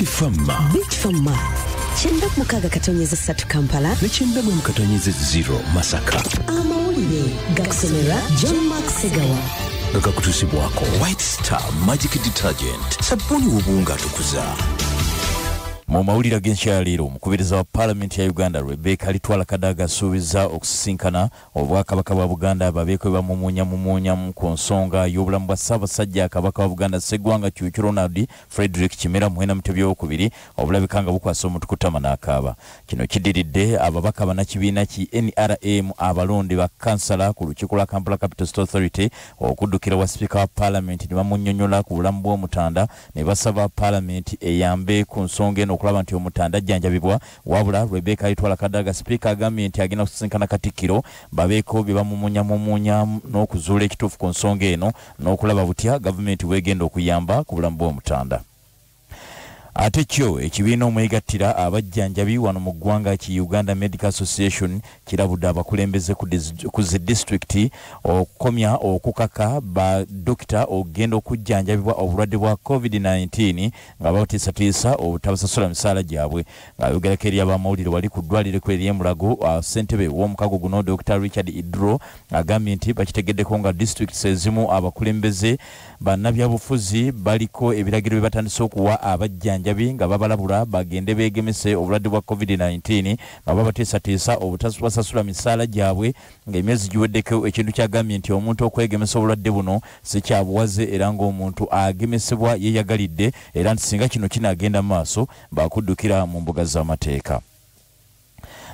Beach Farmer. Chenda mukaga katonyeza satu Kampala. Nechenda mukatonyeza 0 Masaka. Amawulire gakusomera John Mark Segawa. Gakakutusibwako White Star Magic Detergent. Sabuni wobunga tukuza. Mu mawulire g'enkyaliro omukubiriza wa Parliament ya Uganda Rebecca alitwala kadaga asuubiza okusisinkana obwakabaka bwa Buganda babeeko bamumunya ku nsonga y'obulamu bwa Ssaabasajja Kabaka wa Buganda Sseggwanga Kyukyu Ronald Frederick Kimera mwena Mutebyokubiri obulabika nga bukwasa omutukutama n'akaaba. Kino kidiridde ababaka bannakibiina ki NRM abalonde ba kansala ku lukiiko lwa Kampala Capital City Authority okuddukira wa Speaker wa Parliament ne bamunnyonnyola ku bulamu bw'omutanda ne basaba Parliament eyambe ku nsonga eno okulaba nti omutanda ajjanjabibwa wabula Rebecca alitwala kadaga Speaker agambye nti agenda kusisinkana Katikkiro babeeko bye bamumunya n'okuzuula ekituufu ku nsonga eno n'okulaba butya gavumenti weegenda okuyamba ku bulamu bw'omutanda. Ate kyo ekibiina omwegattira abajjanjabi wano mu ggwanga ki Uganda Medical Association kirabudde abakulembeze ku zi district okukomya okukaka ba dokita ogenda okujjanjabibwa obulwadde bwa COVID-19 nga bateesatiisa obutabasasula misaala gyabwe. Ng'ayogerako eri abamawulire wali ku ddwaliro ery'Emulago ssentebe w'omukago guno Dr. Richard Idro agambye nti bakitegeddeko nga districts ezimu abakulembeze bannabyabufuzi baliko ebiragiro bye batandise okuwa abajjanjabi nga babalabula bagende beegemese obulwadde bwa COVID-19 nga babateesatiisa obutasasula misaala gyabwe ng'emyezi giweddeko. Ekintu kyagambye nti omuntu okwegemesa obulwadde buno si kyabuwaze era ng'omuntu agemesebwa yeeyagalidde era nti singa kino kinaagenda maaso bakuddukira mu mbuga z'amateeka.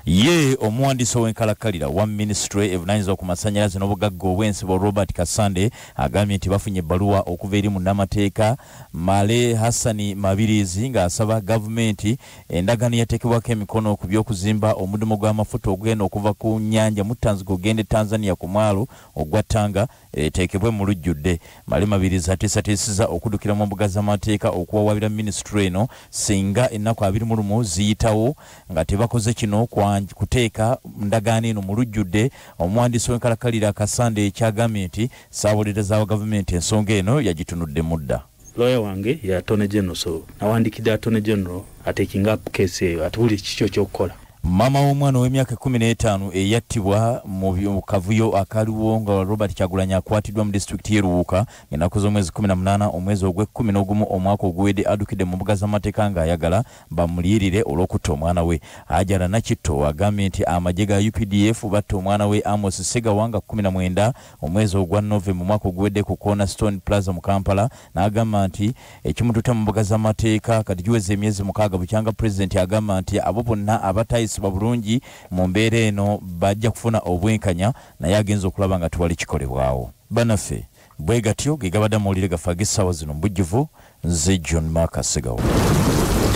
Ye omuwandiisi w'enkalakalira wa ministry evunanyizibwa ku masannyalaze n'obugagga obw'ensibo Robert Kasande agambye nti bafunye ebbaluwa okuva eri munnamateeka Male Hassani Mabirizi ng'asaba gavumenti endagaano yateekebwako emikono ku by'okuzimba omudumu gw'amafuta ogenda okuva ku nnyanja Mutanzige ogende Tanzania ku mwalo ogwa Tanga eteekebwe mu lujjudde. Male Mabirizi ateesatiisiza okuddukira mu mbuga z'amateeka okuwawabira ministry eno singa ennaku 21 ziyitawo nga tebakoze kino kuteeka ndagaano eno mu lujjudde. Omuwandiisi w'enkalakalira Kasande ekyagambye nti ssaabawolereza wa gavumenti ensonga eno yagitunudde mudda. Lawyer wange ya Attorney General, so nawandikidde Attorney General taking up case eyo ati buli kikyo ky'okukola. Mama w'omwana w'emyaka 15 eyattibwa mu kavuyo akaliwo nga Robert Kyagulanyi akwatiddwa mu district y'Eruwuka ng'ennaku z'omwezi 18 omwezi ogw'e11 omwaka oguwedde addukidde mu mbuga z'amateeka ng'ayagala bamuliyirire olw'okutta omwana we. Ajala Nakitto agambye nti amagye ga UPDF batta omwana we Amos Segawa nga 19 omwezi ogwa Novemba omwaka oguwedde ku Cornerstone Plaza mu Kampala n'agamba nti ekimututa mu mbuga z'amateeka kati giweze emyezi 6 bukyanga President agamba nti abo bonna abatayisibwa bulungi mu mbeera eno bajja kufuna obwenkanya naye agenza okulaba nga tuwali kikolebwawo. Banaffe bwe gatyo ge gabadde amawulire gafa ag'essaawa zino mu bujjuvu. Nze John Mark Segawa.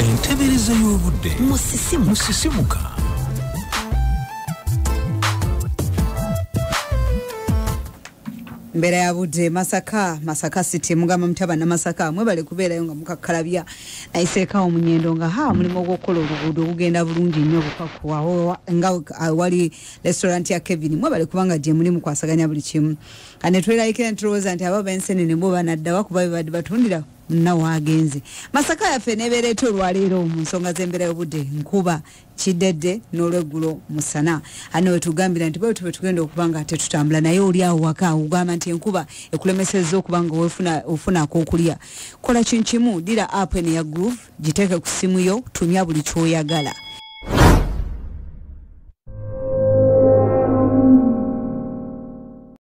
Entebereza y'obudde musisimuka. Mbera ya budde Masaka City mugamba mutaba na Masaka mwebale kubeerayo nga mukakalabya nayiseekawo munyendo nga mulimo ogw'okukola oluguudo ogugenda bulungi nnyo bukakuwa nga wali restaurant ya Kevin mwebale kubanga gye muli mukwasaganya buli kimu. Ane twelayikira ntirowooza nti abo b'ensenene bo banaddawa kuba bibadde batundira nawa agenze. Masaka yaffe nebeereeta olwaleero mu nsonga z'embeera y'obudde nkuba kidedde n'olweggulo musana. Ano wetugambira nti bwe tugenda okuba nga tetutambula naye oli awo waka ugamba nti enkuba ekulemesezza okuba nga ofuna ak'okulya. Kola kintu kimu, dira app eno ya Groove giteeke ku simu yo, tumya buli ky'oyagala.